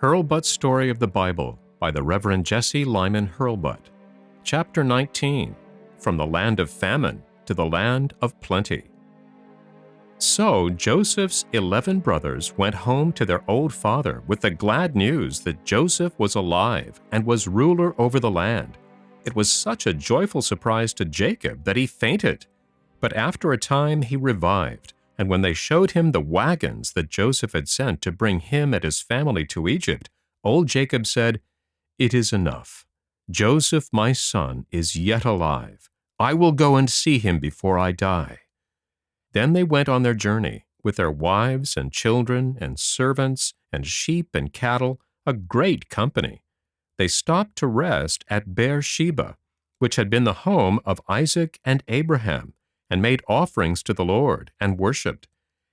Hurlbut Story of the Bible by the Reverend Jesse Lyman Hurlbut. Chapter 19, From the Land of Famine to the Land of Plenty. So Joseph's 11 brothers went home to their old father with the glad news that Joseph was alive and was ruler over the land. It was such a joyful surprise to Jacob that he fainted. But after a time he revived, and when they showed him the wagons that Joseph had sent to bring him and his family to Egypt, old Jacob said, "It is enough. Joseph, my son, is yet alive. I will go and see him before I die." Then they went on their journey, with their wives and children and servants and sheep and cattle, a great company. They stopped to rest at Beersheba, which had been the home of Isaac and Abraham, and made offerings to the Lord, and worshipped.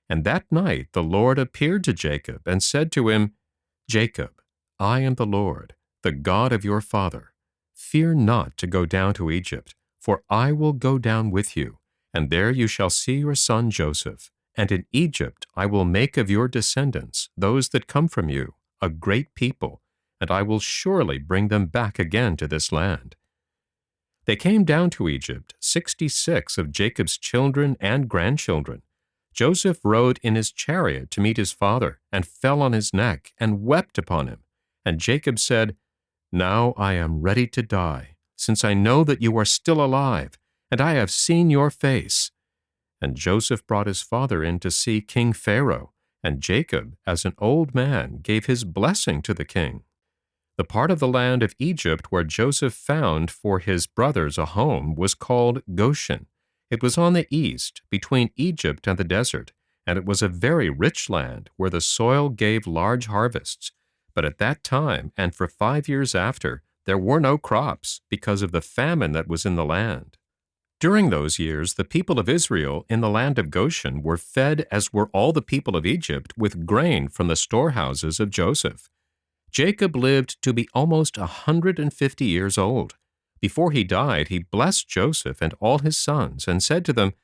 And that night the Lord appeared to Jacob, and said to him, "Jacob, I am the Lord, the God of your father. Fear not to go down to Egypt, for I will go down with you, and there you shall see your son Joseph. And in Egypt I will make of your descendants, those that come from you, a great people, and I will surely bring them back again to this land." They came down to Egypt, 66 of Jacob's children and grandchildren. Joseph rode in his chariot to meet his father, and fell on his neck, and wept upon him. And Jacob said, "Now I am ready to die, since I know that you are still alive, and I have seen your face." And Joseph brought his father in to see King Pharaoh, and Jacob, as an old man, gave his blessing to the king. The part of the land of Egypt where Joseph found for his brothers a home was called Goshen. It was on the east, between Egypt and the desert, and it was a very rich land where the soil gave large harvests. But at that time, and for 5 years after, there were no crops because of the famine that was in the land. During those years, the people of Israel in the land of Goshen were fed, as were all the people of Egypt, with grain from the storehouses of Joseph. Jacob lived to be almost 150 years old. Before he died, he blessed Joseph and all his sons, and said to them,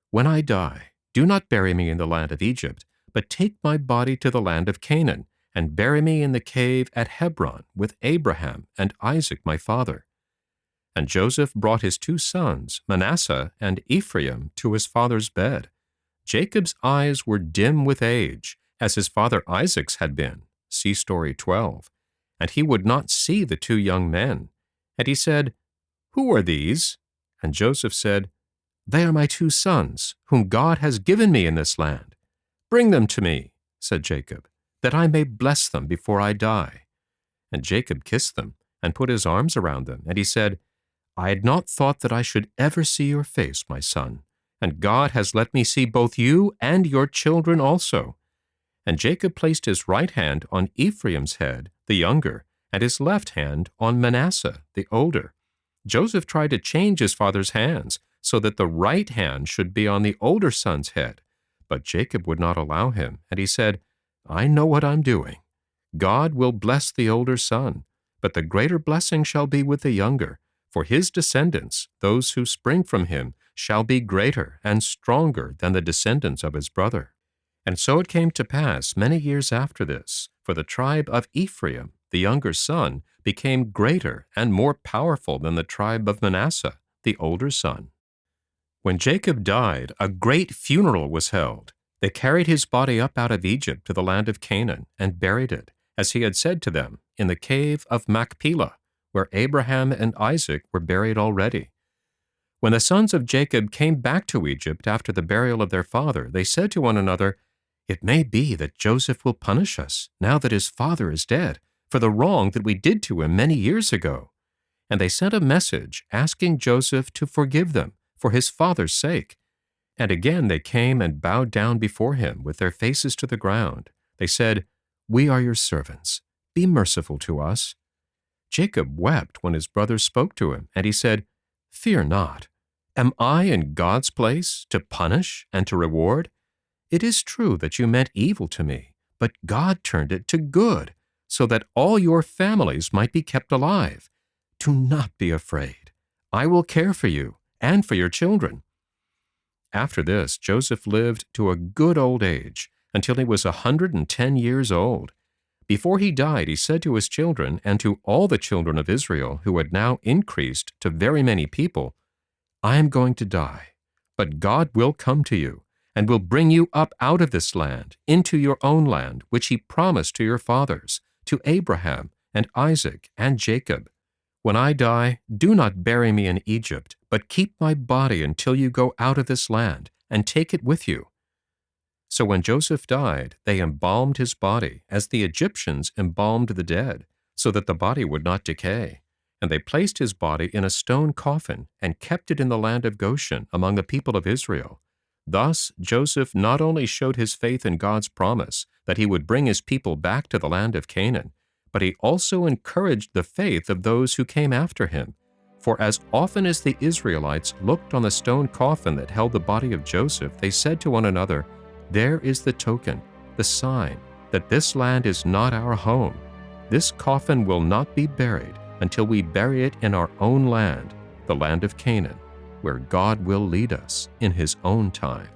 "When I die, do not bury me in the land of Egypt, but take my body to the land of Canaan, and bury me in the cave at Hebron with Abraham and Isaac my father." And Joseph brought his 2 sons, Manasseh and Ephraim, to his father's bed. Jacob's eyes were dim with age, as his father Isaac's had been. See Story 12. And he would not see the 2 young men. And he said, "Who are these?" And Joseph said, "They are my 2 sons, whom God has given me in this land." "Bring them to me," said Jacob, "that I may bless them before I die." And Jacob kissed them, and put his arms around them, and he said, "I had not thought that I should ever see your face, my son, and God has let me see both you and your children also." And Jacob placed his right hand on Ephraim's head, the younger, and his left hand on Manasseh, the older. Joseph tried to change his father's hands, so that the right hand should be on the older son's head. But Jacob would not allow him, and he said, "I know what I'm doing. God will bless the older son, but the greater blessing shall be with the younger, for his descendants, those who spring from him, shall be greater and stronger than the descendants of his brother." And so it came to pass many years after this, for the tribe of Ephraim, the younger son, became greater and more powerful than the tribe of Manasseh, the older son. When Jacob died, a great funeral was held. They carried his body up out of Egypt to the land of Canaan, and buried it, as he had said to them, in the cave of Machpelah, where Abraham and Isaac were buried already. When the sons of Jacob came back to Egypt after the burial of their father, they said to one another, "It may be that Joseph will punish us, now that his father is dead, for the wrong that we did to him many years ago." And they sent a message asking Joseph to forgive them for his father's sake. And again they came and bowed down before him with their faces to the ground. They said, "We are your servants. Be merciful to us." Jacob wept when his brothers spoke to him, and he said, "Fear not. Am I in God's place to punish and to reward? It is true that you meant evil to me, but God turned it to good, so that all your families might be kept alive. Do not be afraid. I will care for you and for your children." After this, Joseph lived to a good old age, until he was 110 years old. Before he died, he said to his children and to all the children of Israel who had now increased to very many people, I am going to die, but God will come to you, and will bring you up out of this land, into your own land, which he promised to your fathers, to Abraham and Isaac and Jacob. When I die, do not bury me in Egypt, but keep my body until you go out of this land, and take it with you. So when Joseph died, they embalmed his body, as the Egyptians embalmed the dead, so that the body would not decay. And they placed his body in a stone coffin, and kept it in the land of Goshen among the people of Israel. Thus Joseph not only showed his faith in God's promise that he would bring his people back to the land of Canaan, but he also encouraged the faith of those who came after him. For as often as the Israelites looked on the stone coffin that held the body of Joseph, they said to one another, There is the token, the sign, that this land is not our home. This coffin will not be buried until we bury it in our own land, the land of Canaan, where God will lead us in his own time.